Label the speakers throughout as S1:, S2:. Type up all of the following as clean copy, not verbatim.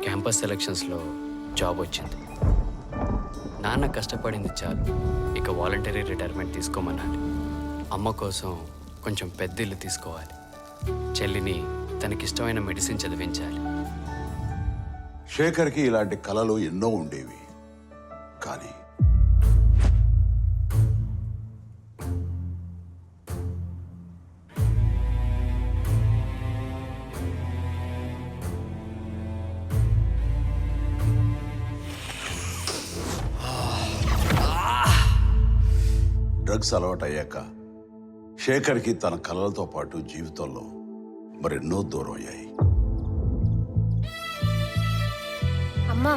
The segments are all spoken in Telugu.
S1: క్యాంపస్ సెలక్షన్స్లో జాబ్ వచ్చింది. నాన్న కష్టపడింది చాలు, ఇక వాలంటరీ రిటైర్మెంట్ తీసుకోమన్నాడు. అమ్మ కోసం కొంచెం పెద్ద ఇల్లు తీసుకోవాలి. చెల్లిని తనకిష్టమైన మెడిసిన్ చదివించాలి.
S2: శేఖర్కి ఇలాంటి కలలు ఎన్నో ఉండేవి. కానీ డ్రగ్స్ అలవాటయ్యాక శేఖర్కి తన కలలతో పాటు జీవితంలో మరెన్నో దూరం అయ్యాయి.
S3: అమ్మా,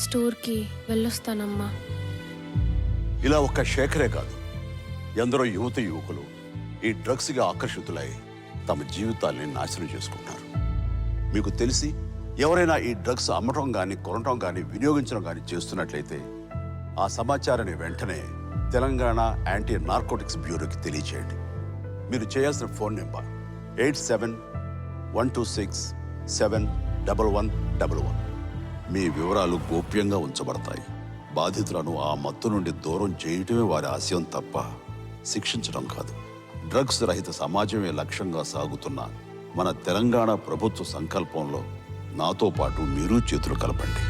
S3: స్టోర్కి వెళ్ళొస్తానమ్మా.
S2: ఇలా ఒక్క శేఖరే కాదు, ఎందరో యువత యువకులు ఈ డ్రగ్స్గా ఆకర్షితులై తమ జీవితాల్ని నాశనం చేసుకుంటారు. మీకు తెలిసి ఎవరైనా ఈ డ్రగ్స్ అమ్మటం కానీ కొనటం కానీ వినియోగించడం కానీ చేస్తున్నట్లయితే ఆ సమాచారాన్ని వెంటనే తెలంగాణ యాంటీ నార్కోటిక్స్ బ్యూరోకి తెలియచేయండి. మీరు చేయాల్సిన ఫోన్ నెంబర్ 87-126-71111. మీ వివరాలు గోప్యంగా ఉంచబడతాయి. బాధితులను ఆ మత్తు నుండి దూరం చేయటమే వారి ఆశయం తప్ప శిక్షించడం కాదు. డ్రగ్స్ రహిత సమాజమే లక్ష్యంగా సాగుతున్న మన తెలంగాణ ప్రభుత్వ సంకల్పంలో నాతో పాటు మీరు చేతులు కలపండి.